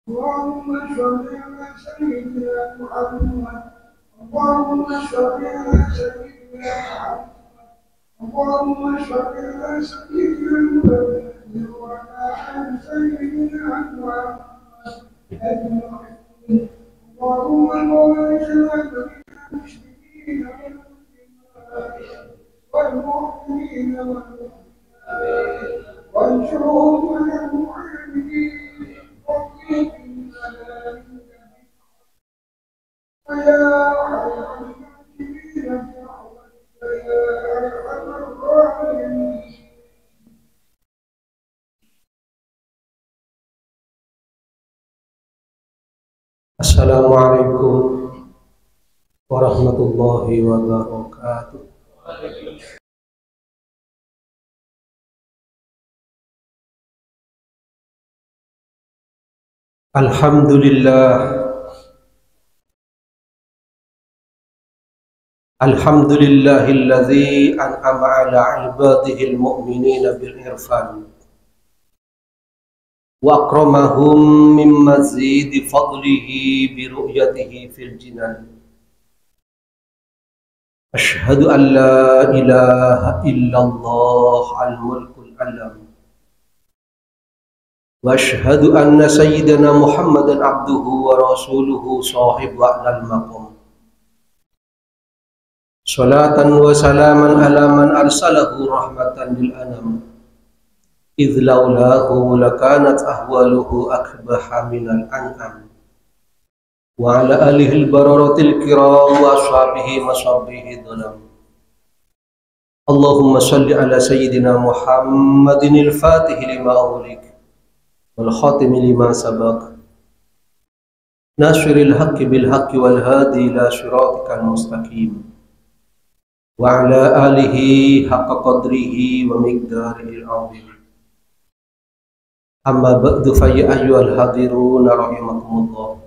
اللهم صل على سيدنا محمد. اللهم صل على سيدنا محمد. اللهم صل على سيدنا محمد وعلى آل سيدنا محمد أجمعين. اللهم بارك على المسلمين والمؤمنين والمؤمنات وانصرهم على المعاندين Assalamualaikum warahmatullahi wabarakatuh. Alhamdulillah. Alhamdulillahilladzi an'ama ala ibadihil mu'minina bil irfan wa akramahum min mazidi fadlihi bi ru'yatihi fil jinan. Ashhadu an la ilaha illallah al-mulkul alam wa ashhadu anna sayyidana Muhammadan abduhu wa rasuluhu sahib wa'lal maqam. Salatan wa salaman ala man arsalahu rahmatan lil anam. Idh laulahu lakanat ahwaluhu akbaha minal an'am. Wa ala alihi al-bararatil kiram wa ashabihi masabbihi dhalam. Allahumma salli ala sayyidina Muhammadin al-fatihi lima ughliq wal khatimi lima sabaq nasiril haqqi bil haqqi wal hadi ila siratikal mustaqim. Wa ala alihi haqqa qadrihi wa miqdarihi al-'azim. Amma ba'du fa ya ayyuhal hadirun rahimakumullah.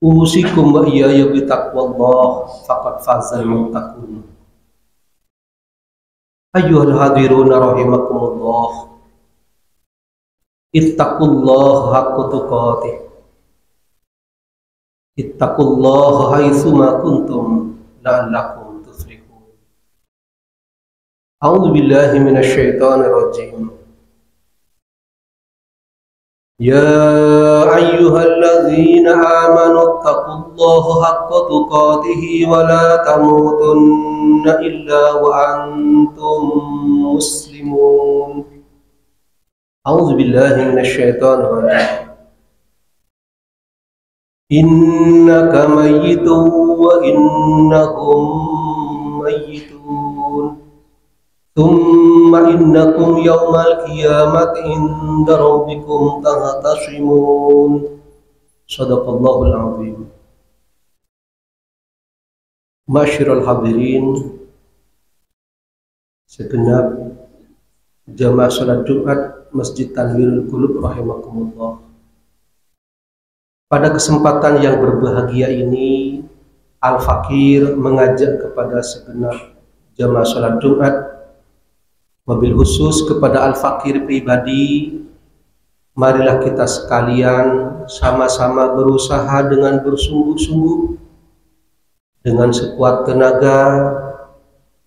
Usikum wa iyaya bi taqwallah faqad fazal muttaqun. Ayyuhal hadirun rahimakumullah. Ittaqullaha haqqa tuqatih. Ittaqullaha haitsu ma kuntum la'allakum tuflihun. A'udzu billahi minasy syaithanir rajim. Ya ayyuhalladzina amanu taqullaha haqqa tuqatih wa la tamutunna illa wa antum muslimun. A'udzu billahi minasy syaithanir rajim. Innaka mayyitun wa innahum mayyitun. Thumma innakum yawmal qiyamati inda rabbikum tahtasimun. Shadaqallahul azim. Masyiral hadirin, segenap jamaah salat Jumat Masjid Tanwirul Qulub rahimakumullah. Pada kesempatan yang berbahagia ini, Al-Fakir mengajak kepada segenap jamaah salat Jumat, wabil khusus kepada Al-Fakir pribadi, marilah kita sekalian sama-sama berusaha dengan bersungguh-sungguh, dengan sekuat tenaga,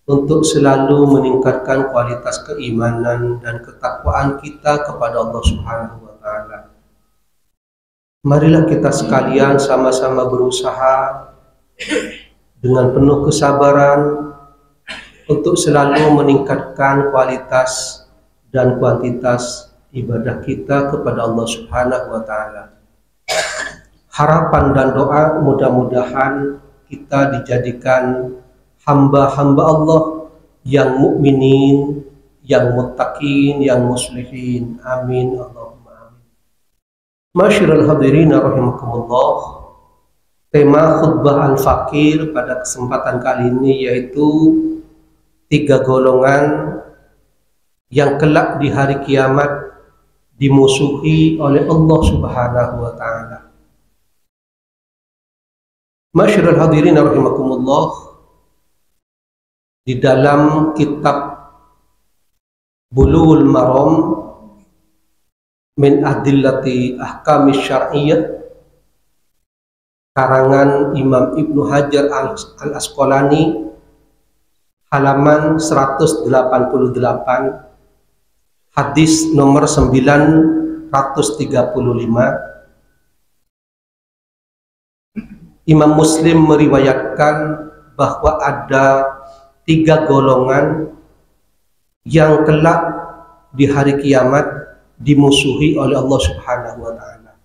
untuk selalu meningkatkan kualitas keimanan dan ketakwaan kita kepada Allah Subhanahu wa Ta'ala. Marilah kita sekalian sama-sama berusaha dengan penuh kesabaran untuk selalu meningkatkan kualitas dan kuantitas ibadah kita kepada Allah Subhanahu wa Ta'ala. Harapan dan doa mudah-mudahan kita dijadikan hamba-hamba Allah yang mukminin, yang muttaqin, yang muslihin. Amin. Allahumma amin. Masyarul hadirin rahimakumullah. Tema khutbah al-fakir pada kesempatan kali ini yaitu 3 golongan yang kelak di hari kiamat dimusuhi oleh Allah Subhanahu wa Ta'ala. Masyarul hadirin rahimakumullah, di dalam kitab Bulughul Maram min adillati ahkamis syar'iyyah karangan Imam Ibnu Hajar al-Asqalani halaman 188, hadis nomor 935, Imam Muslim meriwayatkan bahwa ada 3 golongan yang kelak di hari kiamat dimusuhi oleh Allah Subhanahu wa Ta'ala.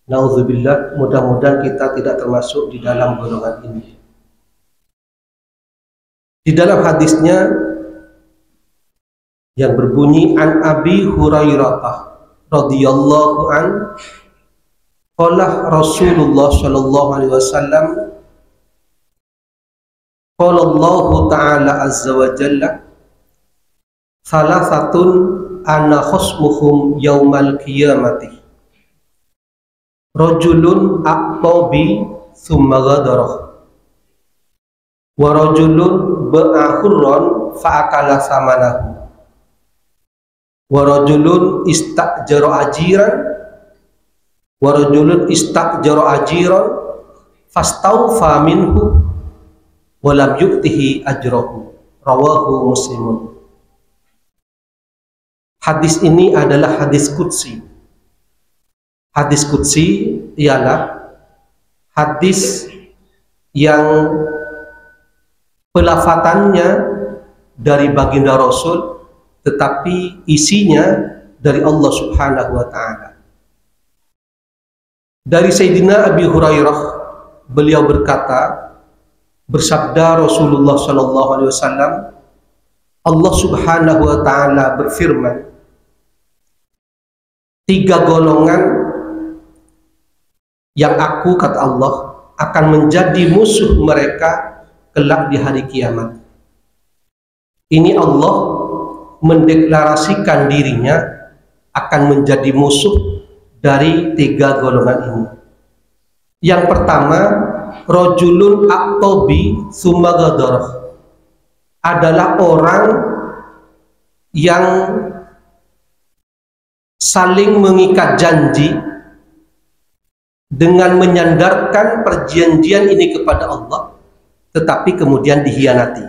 Nauzubillah, mudah-mudahan kita tidak termasuk di dalam golongan ini. Di dalam hadisnya yang berbunyi an Abi Hurairah radhiyallahu an qala Rasulullah sallallahu alaihi wasallam qala Allah Ta'ala azza wa jalla salasatun ana khusmuhum yaumal qiyamati rajulun aqtabi thumma ghadarah wa rajulun ba'ahurran fa'akala samanahu wa rajulun istajara ajiran wa rajulun istajara ajiran fastawfa minhu wa lam yu'tihi ajrahu. Rawahu Muslimun. Hadis ini adalah hadis qudsi. Hadis qudsi ialah hadis yang pelafatannya dari baginda Rasul tetapi isinya dari Allah Subhanahu wa Ta'ala. Dari Sayyidina Abi Hurairah, beliau berkata, bersabda Rasulullah sallallahu alaihi wasallam, Allah Subhanahu wa Ta'ala berfirman, 3 golongan yang aku, kata Allah, akan menjadi musuh mereka kelak di hari kiamat. Ini Allah mendeklarasikan dirinya akan menjadi musuh dari 3 golongan ini. Yang pertama, rajulun aqtabi tsumma ghadarah, adalah orang yang saling mengikat janji dengan menyandarkan perjanjian ini kepada Allah tetapi kemudian dihianati.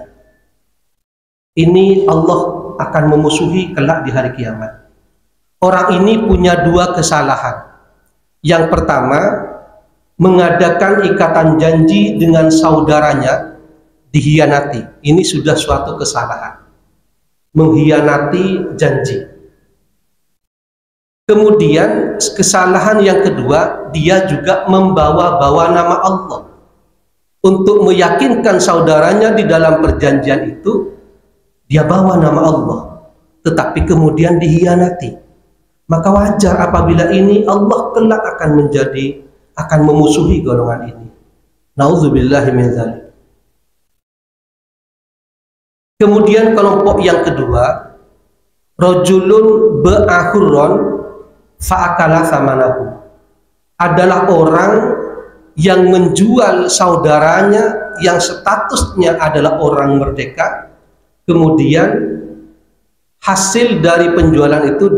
Ini Allah akan memusuhi kelak di hari kiamat. Orang ini punya 2 kesalahan. Yang pertama, mengadakan ikatan janji dengan saudaranya, dihianati. Ini sudah suatu kesalahan, menghianati janji. Kemudian kesalahan yang kedua, dia juga membawa-bawa nama Allah untuk meyakinkan saudaranya di dalam perjanjian itu. Dia bawa nama Allah tetapi kemudian dihianati. Maka wajar apabila ini Allah kelak akan memusuhi golongan ini. Nauzubillahi min dzalik. Kemudian kelompok yang kedua, rajulun ba'ahurron fa'akala samanahu, adalah orang yang menjual saudaranya yang statusnya adalah orang merdeka, kemudian hasil dari penjualan itu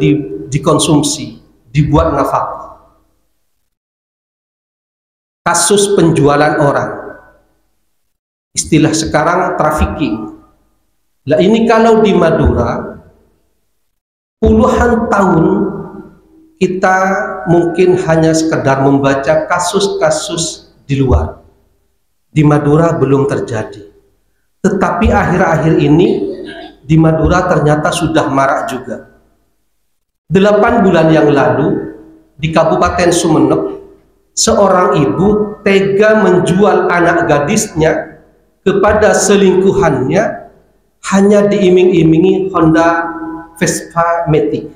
dikonsumsi, dibuat nafkah. Kasus penjualan orang, istilah sekarang trafficking. Lah ini kalau di Madura puluhan tahun kita mungkin hanya sekedar membaca kasus-kasus di luar. Di Madura belum terjadi. Tetapi akhir-akhir ini di Madura ternyata sudah marak juga. 8 bulan yang lalu di Kabupaten Sumeneb, seorang ibu tega menjual anak gadisnya kepada selingkuhannya hanya diiming-imingi Honda Vespa Matic.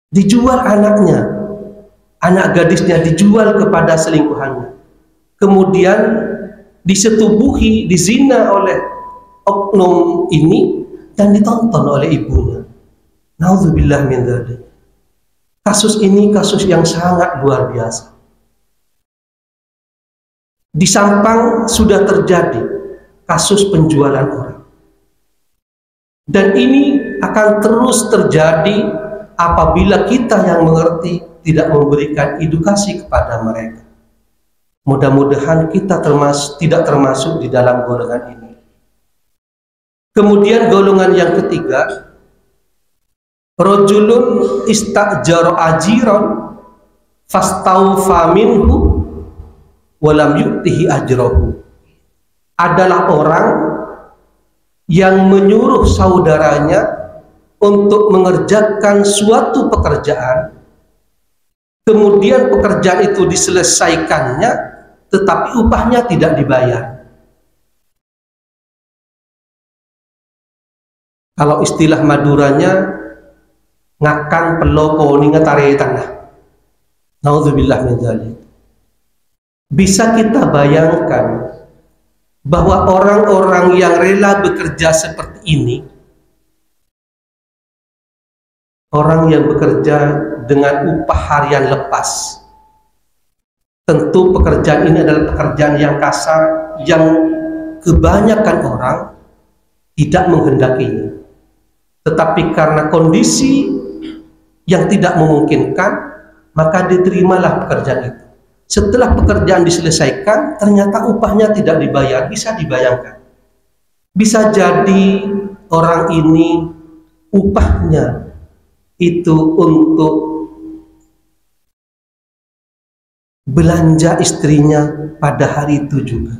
Dijual anaknya, anak gadisnya dijual kepada selingkuhannya. Kemudian disetubuhi, dizina oleh oknum ini dan ditonton oleh ibunya. Nauzubillah min dzalik. Kasus ini kasus yang sangat luar biasa. Di Sampang sudah terjadi kasus penjualan orang. Dan ini akan terus terjadi apabila kita yang mengerti tidak memberikan edukasi kepada mereka. Mudah-mudahan kita tidak termasuk di dalam golongan ini. Kemudian golongan yang ketiga, rajulun istajara ajiran fastaufa minhu walam yu'tihi ajrahu. Adalah orang yang menyuruh saudaranya untuk mengerjakan suatu pekerjaan, kemudian pekerjaan itu diselesaikannya, tetapi upahnya tidak dibayar. Kalau istilah Maduranya, ngakan peloko ninga tare tanah. Nauzubillah min dzalik. Bisa kita bayangkan bahwa orang-orang yang rela bekerja seperti ini, orang yang bekerja dengan upah harian lepas, tentu pekerjaan ini adalah pekerjaan yang kasar, yang kebanyakan orang tidak menghendakinya. Tetapi karena kondisi yang tidak memungkinkan, maka diterimalah pekerjaan itu. Setelah pekerjaan diselesaikan, ternyata upahnya tidak dibayar. Bisa dibayangkan, bisa jadi orang ini upahnya itu untuk belanja istrinya pada hari itu juga.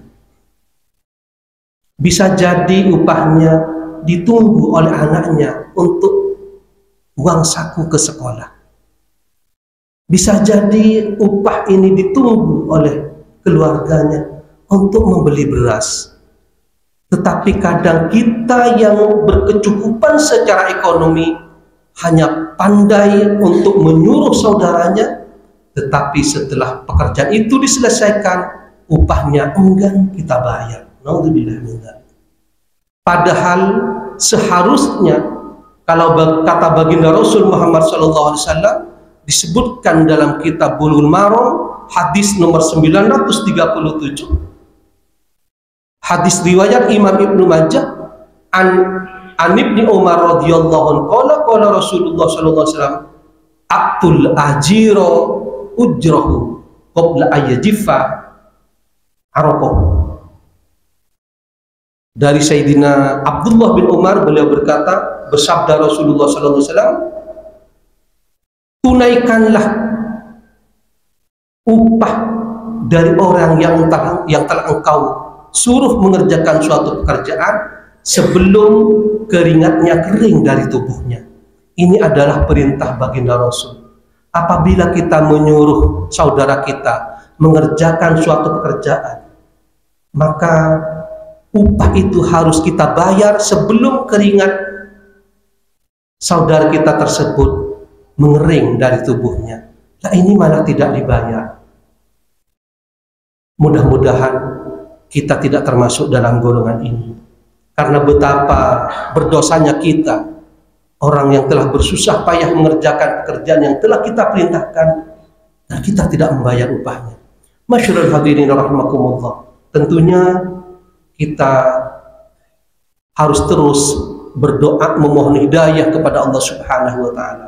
Bisa jadi upahnya ditunggu oleh anaknya untuk uang saku ke sekolah. Bisa jadi upah ini ditunggu oleh keluarganya untuk membeli beras. Tetapi kadang kita yang berkecukupan secara ekonomi hanya pandai untuk menyuruh saudaranya, tetapi setelah pekerjaan itu diselesaikan, upahnya enggan kita bayar. Naudzubillah min dzalik. Padahal seharusnya, kalau kata baginda Rasul Muhammad SAW disebutkan dalam kitab Bulughul Maram, hadis nomor 937, hadis riwayat Imam Ibnu Majah, an Ibni Umar radhiyallahu anhu qala Rasulullah sallallahu alaihi wasallam aqtul ajiro ujrahu qabla ayyajifa araqahu. Dari Sayyidina Abdullah bin Umar, beliau berkata, bersabda Rasulullah sallallahu alaihi wasallam, tunaikanlah upah dari orang yang telah engkau suruh mengerjakan suatu pekerjaan sebelum keringatnya kering dari tubuhnya. Ini adalah perintah baginda Rasul. Apabila kita menyuruh saudara kita mengerjakan suatu pekerjaan, maka upah itu harus kita bayar sebelum keringat saudara kita tersebut mengering dari tubuhnya. Nah, ini malah tidak dibayar. Mudah-mudahan kita tidak termasuk dalam golongan ini. Karena betapa berdosanya kita, orang yang telah bersusah payah mengerjakan pekerjaan yang telah kita perintahkan, dan kita tidak membayar upahnya. Masyarul hadirin rahimakumullah. Tentunya kita harus terus berdoa memohon hidayah kepada Allah Subhanahu wa taala.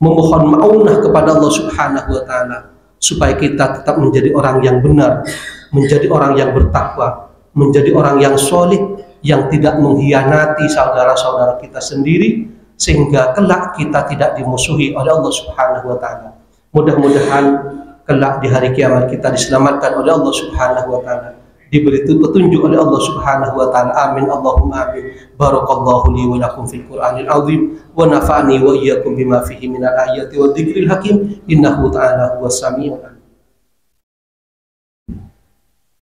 Memohon maunah kepada Allah Subhanahu wa taala supaya kita tetap menjadi orang yang benar, menjadi orang yang bertakwa, menjadi orang yang solih, yang tidak mengkhianati saudara-saudara kita sendiri, sehingga kelak kita tidak dimusuhi oleh Allah Subhanahu wa taala. Mudah-mudahan kelak di hari kiamat kita diselamatkan oleh Allah Subhanahu wa taala, diberi petunjuk oleh Allah Subhanahu wa taala. Amin Allahumma amin. Barakallahu li wa lakum fil Qur'anil azim wa nafa'ani wa iyyakum bima fihi minal ayati wa dzikril hakim. Innahu ta'ala huwas samiul alim.